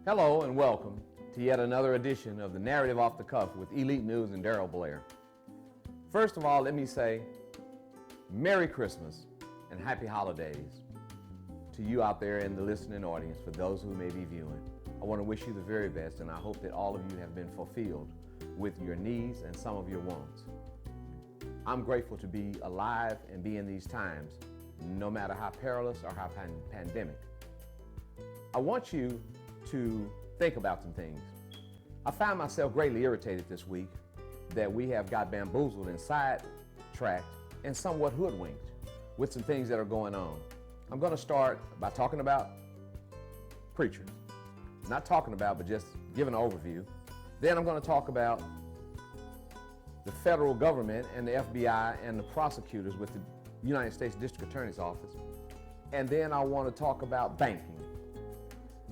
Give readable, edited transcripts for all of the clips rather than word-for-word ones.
Hello and welcome to yet another edition of the Narrative Off the Cuff with Elite News and Darryl Blair. First of all, let me say Merry Christmas and Happy Holidays to you out there in the listening audience, for those who may be viewing. I want to wish you the very best, and I hope that all of you have been fulfilled with your needs and some of your wants. I'm grateful to be alive and be in these times, no matter how perilous or how pandemic. I want you to think about some things. I found myself greatly irritated this week that we have got bamboozled and sidetracked and somewhat hoodwinked with some things that are going on. I'm going to start by talking about preachers. Not talking about, but just giving an overview. Then I'm going to talk about the federal government and the FBI and the prosecutors with the United States District Attorney's Office. And then I want to talk about banking.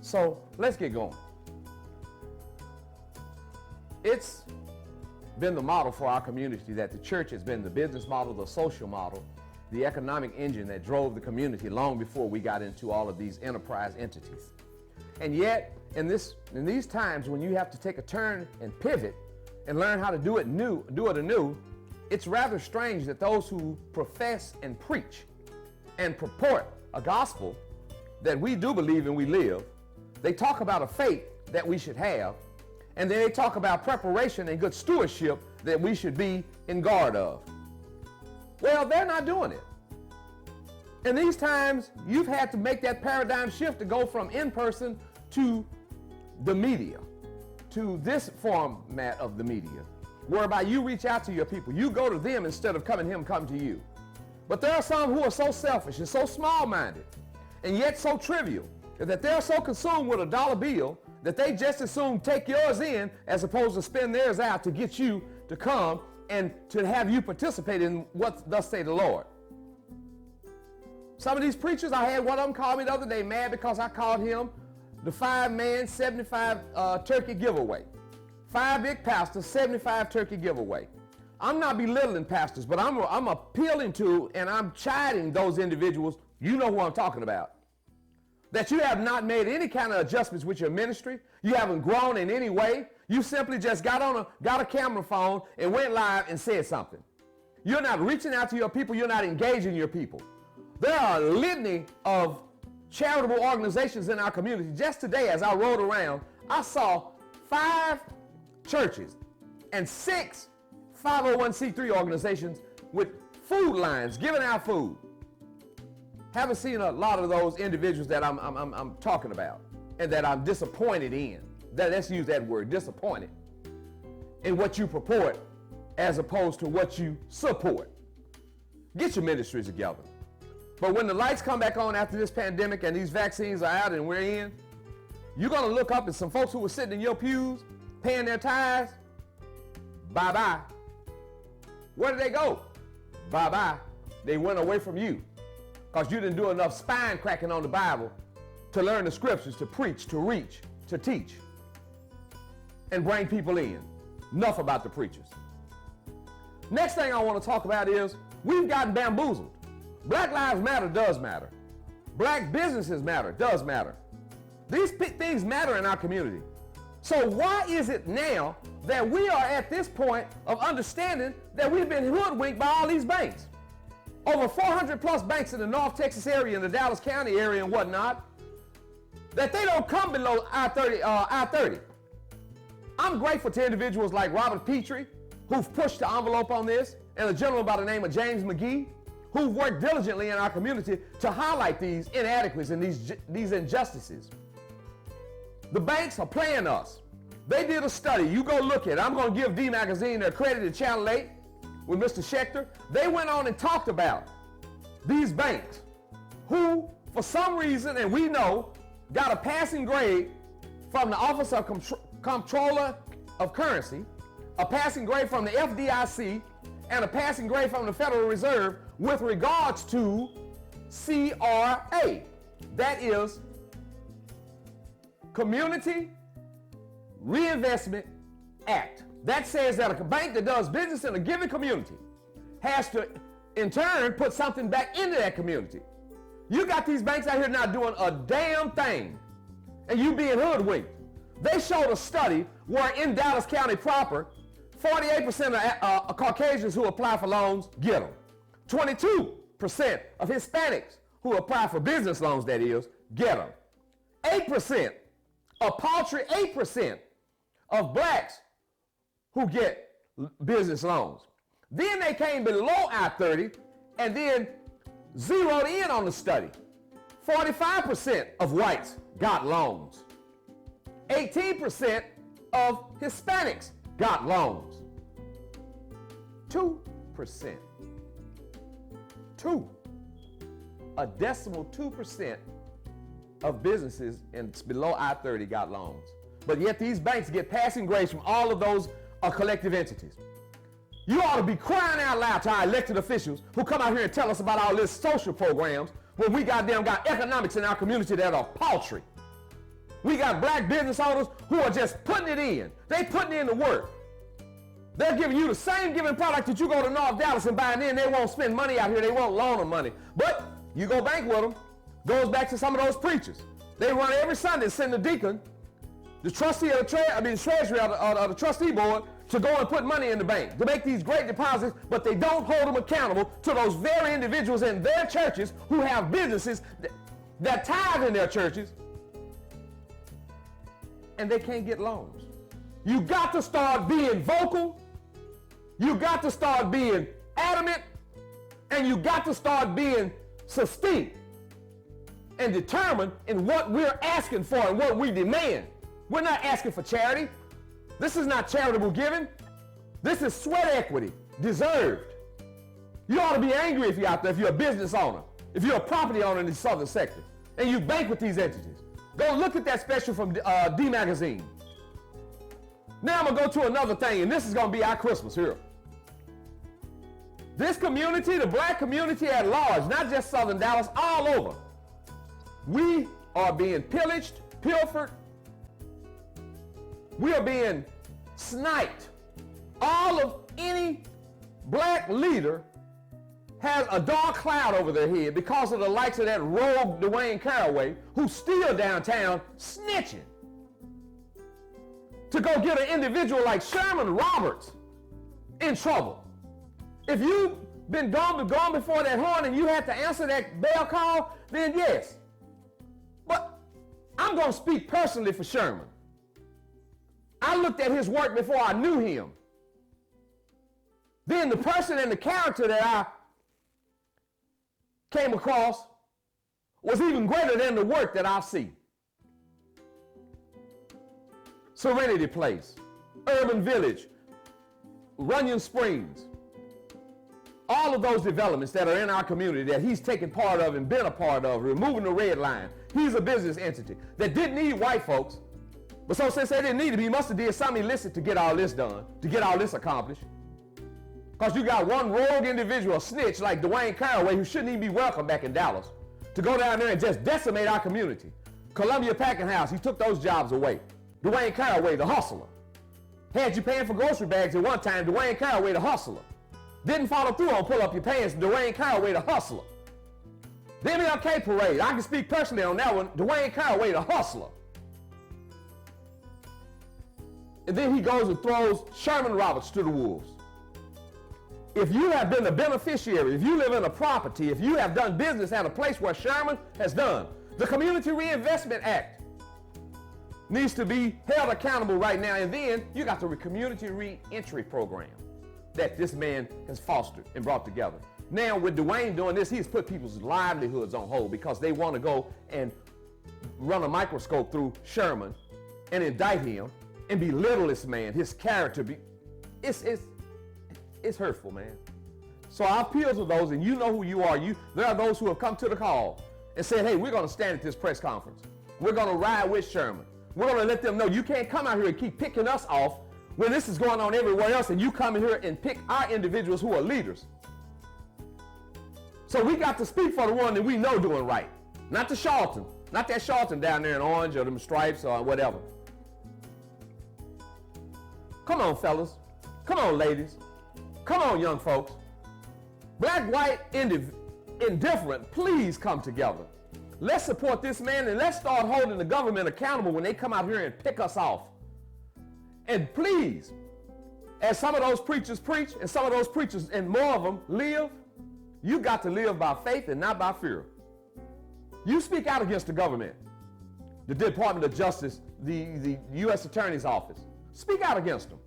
So let's get going. It's been the model for our community that the church has been the business model, the social model, the economic engine that drove the community long before we got into all of these enterprise entities. And yet, in these times when you have to take a turn and pivot and learn how to do it anew, it's rather strange that those who profess and preach and purport a gospel that we do believe and we live, they talk about a faith that we should have, and then they talk about preparation and good stewardship that we should be in guard of. Well, they're not doing it. In these times, you've had to make that paradigm shift to go from in-person to the media, to this format of the media, whereby you reach out to your people. You go to them instead of coming him come to you. But there are some who are so selfish and so small-minded and yet so trivial that they're so consumed with a dollar bill that they just as soon take yours in as opposed to spend theirs out to get you to come and to have you participate in what thus say the Lord. Some of these preachers, I had one of them call me the other day mad because I called him the 5-man 75 turkey giveaway. 5 big pastors, 75 turkey giveaway. I'm not belittling pastors, but I'm appealing to and I'm chiding those individuals. You know who I'm talking about. That you have not made any kind of adjustments with your ministry. You haven't grown in any way. You simply just got a camera phone and went live and said something. You're not reaching out to your people. You're not engaging your people. There are a litany of charitable organizations in our community. Just today, as I rode around, I saw 5 churches and 6 501c3 organizations with food lines giving out food. Haven't seen a lot of those individuals that I'm talking about and that I'm disappointed in. Let's use that word, disappointed in what you purport as opposed to what you support. Get your ministries together. But when the lights come back on after this pandemic and these vaccines are out and we're in, you're going to look up at some folks who were sitting in your pews paying their tithes. Bye-bye. Where did they go? Bye-bye. They went away from you. Because you didn't do enough spine cracking on the Bible to learn the scriptures, to preach, to reach, to teach, and bring people in. Enough about the preachers. Next thing I want to talk about is we've gotten bamboozled. Black Lives Matter does matter. Black businesses matter, does matter. These things matter in our community. So why is it now that we are at this point of understanding that we've been hoodwinked by all these banks? Over 400 plus banks in the North Texas area and the Dallas County area and whatnot, that they don't come below I-30. I'm grateful to individuals like Robert Petrie, who've pushed the envelope on this, and a gentleman by the name of James McGee, who've worked diligently in our community to highlight these inadequacies and these injustices. The banks are playing us. They did a study. You go look at it. I'm going to give D Magazine their credit at Channel 8. With Mr. Schechter, they went on and talked about these banks who, for some reason, and we know, got a passing grade from the Office of Comptroller of Currency, a passing grade from the FDIC, and a passing grade from the Federal Reserve with regards to CRA. That is Community Reinvestment Act. That says that a bank that does business in a given community has to, in turn, put something back into that community. You got these banks out here not doing a damn thing, and you being hoodwinked. They showed a study where in Dallas County proper, 48% of Caucasians who apply for loans get them. 22% of Hispanics who apply for business loans, that is, get them. 8%, a paltry 8% of blacks who get business loans. Then they came below I-30 and then zeroed in on the study. 45% of whites got loans. 18% of Hispanics got loans. 2%. A decimal 2% of businesses below I-30 got loans. But yet these banks get passing grades from all of those collective entities. You ought to be crying out loud to our elected officials who come out here and tell us about all this social programs when we got economics in our community that are paltry. We got black business owners who are just putting it in. They putting in the work. They're giving you the same given product that you go to North Dallas and buy, and then they won't spend money out here. They won't loan them money. But you go bank with them. Goes back to some of those preachers. They run every Sunday, send the deacon, the trustee of the treasury of the trustee board, to go and put money in the bank, to make these great deposits, but they don't hold them accountable to those very individuals in their churches who have businesses that tithe in their churches, and they can't get loans. You got to start being vocal, you got to start being adamant, and you got to start being succinct and determined in what we're asking for and what we demand. We're not asking for charity. This is not charitable giving. This is sweat equity, deserved. You ought to be angry if you're out there, if you're a business owner, if you're a property owner in the southern sector, and you bank with these entities. Go look at that special from D Magazine. Now I'm going to go to another thing, and this is going to be our Christmas here. This community, the black community at large, not just southern Dallas, all over, we are being pillaged, pilfered. We are being sniped. All of any black leader has a dark cloud over their head because of the likes of that rogue Dwayne Caraway, who's still downtown snitching to go get an individual like Sherman Roberts in trouble. If you've been gone before that horn and you had to answer that bell call, then yes. But I'm going to speak personally for Sherman. I looked at his work before I knew him. Then the person and the character that I came across was even greater than the work that I've seen. Serenity Place, Urban Village, Runyon Springs, all of those developments that are in our community that he's taken part of and been a part of, removing the red line. He's a business entity that didn't need white folks. But so since they didn't need him, he must have did something illicit to get all this done, to get all this accomplished. Because you got one rogue individual, a snitch like Dwayne Caraway, who shouldn't even be welcome back in Dallas, to go down there and just decimate our community. Columbia Packing House, he took those jobs away. Dwayne Caraway, the hustler. Had you paying for grocery bags at one time, Dwayne Caraway, the hustler. Didn't follow through on pull up your pants, Dwayne Caraway, the hustler. The MLK parade, I can speak personally on that one, Dwayne Caraway, the hustler. And then he goes and throws Sherman Roberts to the wolves. If you have been a beneficiary, if you live in a property, if you have done business at a place where Sherman has done, the Community Reinvestment Act needs to be held accountable right now. And then you got the Community Reentry Program that this man has fostered and brought together. Now with Dwayne doing this, he's put people's livelihoods on hold because they want to go and run a microscope through Sherman and indict him and belittle this man, his character. It's hurtful, man. So I appeal to those, and you know who you are. There are those who have come to the call and said, hey, we're going to stand at this press conference. We're going to ride with Sherman. We're going to let them know you can't come out here and keep picking us off when this is going on everywhere else, and you come in here and pick our individuals who are leaders. So we got to speak for the one that we know doing right, not the Charlton, not that Charlton down there in Orange or them Stripes or whatever. Come on, fellas. Come on, ladies. Come on, young folks. Black, white, indifferent, please come together. Let's support this man, and let's start holding the government accountable when they come out here and pick us off. And please, as some of those preachers preach, and some of those preachers, and more of them live, you got to live by faith and not by fear. You speak out against the government, the Department of Justice, the U.S. Attorney's Office. Speak out against them.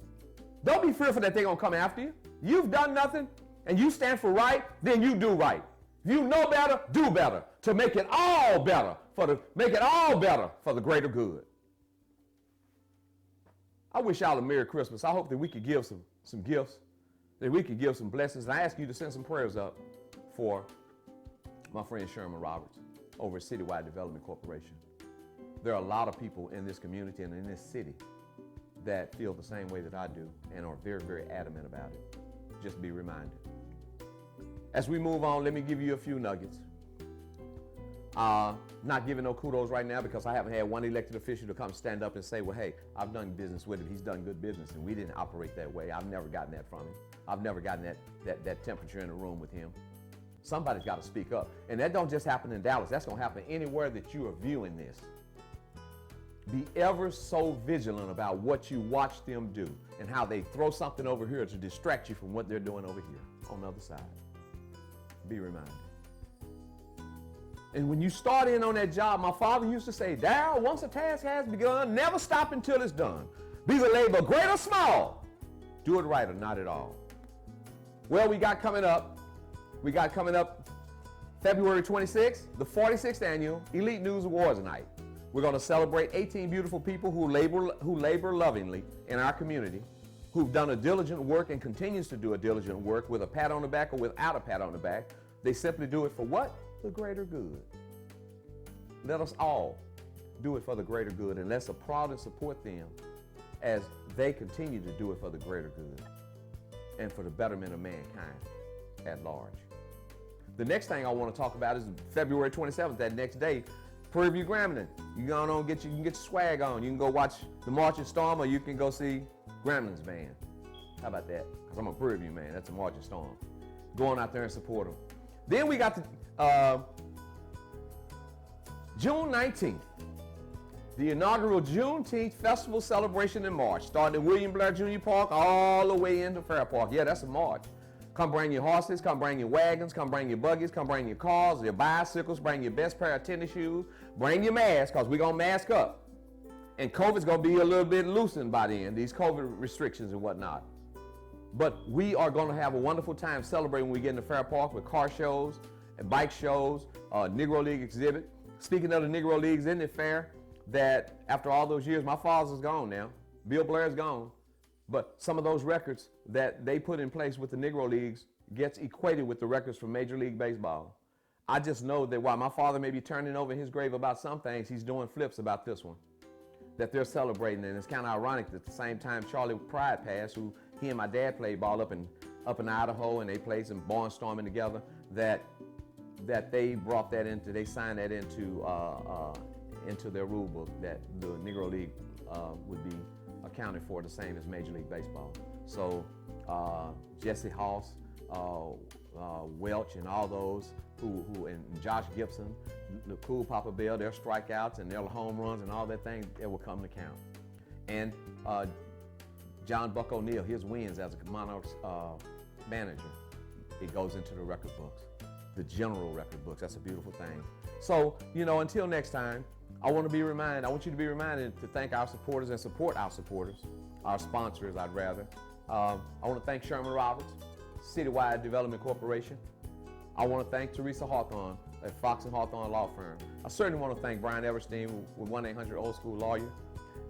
Don't be fearful that they're going to come after you. You've done nothing, and you stand for right, then you do right. If you know better, do better, to make it all better, for the greater good. I wish y'all a Merry Christmas. I hope that we could give some gifts, that we could give some blessings. And I ask you to send some prayers up for my friend Sherman Roberts over at Citywide Development Corporation. There are a lot of people in this community and in this city that feel the same way that I do and are very, very adamant about it. Just be reminded. As we move on, let me give you a few nuggets. Not giving no kudos right now because I haven't had one elected official to come stand up and say, well, hey, I've done business with him. He's done good business, and we didn't operate that way. I've never gotten that from him. I've never gotten that temperature in the room with him. Somebody's got to speak up. And that don't just happen in Dallas. That's going to happen anywhere that you are viewing this. Be ever so vigilant about what you watch them do and how they throw something over here to distract you from what they're doing over here on the other side. Be reminded. And when you start in on that job, my father used to say, Darryl, once a task has begun, never stop until it's done. Be the labor great or small. Do it right or not at all. Well, we got coming up February 26th, the 46th annual Elite News Awards night. We're going to celebrate 18 beautiful people who labor lovingly in our community, who've done a diligent work and continues to do a diligent work with a pat on the back or without a pat on the back. They simply do it for what? The greater good. Let us all do it for the greater good, and let's applaud and support them as they continue to do it for the greater good and for the betterment of mankind at large. The next thing I want to talk about is February 27th, that next day, Prairie View Grambling. You can go on you can get your swag on. You can go watch the Marching Storm, or you can go see Grambling's band. How about that? Because I'm a Prairie View man. That's a Marching Storm. Go on out there and support them. Then we got June 19th, the inaugural Juneteenth Festival celebration in March, starting at William Blair Jr. Park all the way into Fair Park. Yeah, that's a march. Come bring your horses, come bring your wagons, come bring your buggies, come bring your cars, your bicycles, bring your best pair of tennis shoes, bring your mask, because we're going to mask up. And COVID's going to be a little bit loosened by then, these COVID restrictions and whatnot. But we are going to have a wonderful time celebrating when we get into Fair Park with car shows and bike shows, Negro League exhibit. Speaking of the Negro Leagues, isn't it fair that after all those years, my father's gone now, Bill Blair's gone, but some of those records that they put in place with the Negro Leagues gets equated with the records from Major League Baseball. I just know that while my father may be turning over in his grave about some things, he's doing flips about this one, that they're celebrating. And it's kind of ironic that at the same time Charlie Pride passed, who he and my dad played ball up in Idaho, and they played some barnstorming together, that they brought that into, they signed that into their rule book, that the Negro League would be accounted for the same as Major League Baseball. So Jesse Hoss, Welch, and all those and Josh Gibson, the cool Papa Bell, their strikeouts and their home runs and all that thing, it will come to count. And John Buck O'Neill, his wins as a Monarchs manager, it goes into the record books, the general record books. That's a beautiful thing. So, until next time, I want you to be reminded to thank our supporters and support our supporters, our sponsors, I'd rather. I want to thank Sherman Roberts, Citywide Development Corporation. I want to thank Teresa Hawthorne at Fox & Hawthorne Law Firm. I certainly want to thank Brian Everstein with 1-800 Old School Lawyer.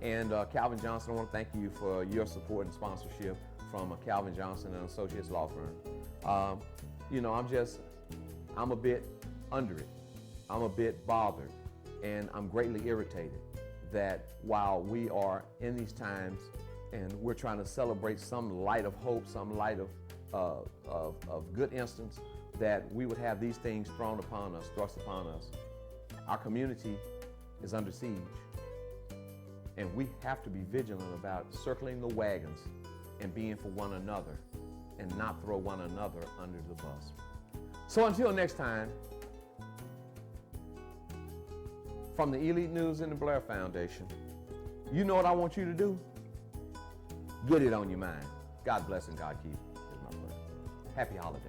And Calvin Johnson, I want to thank you for your support and sponsorship from Calvin Johnson and Associates Law Firm. I'm a bit under it. I'm a bit bothered, and I'm greatly irritated that while we are in these times and we're trying to celebrate some light of hope, some light of good instance, that we would have these things thrust upon us. Our community is under siege, and we have to be vigilant about circling the wagons and being for one another and not throw one another under the bus. So until next time, from the Elite News and the Blair Foundation. You know what I want you to do? Get it on your mind. God bless and God keep is my prayer. Happy holidays.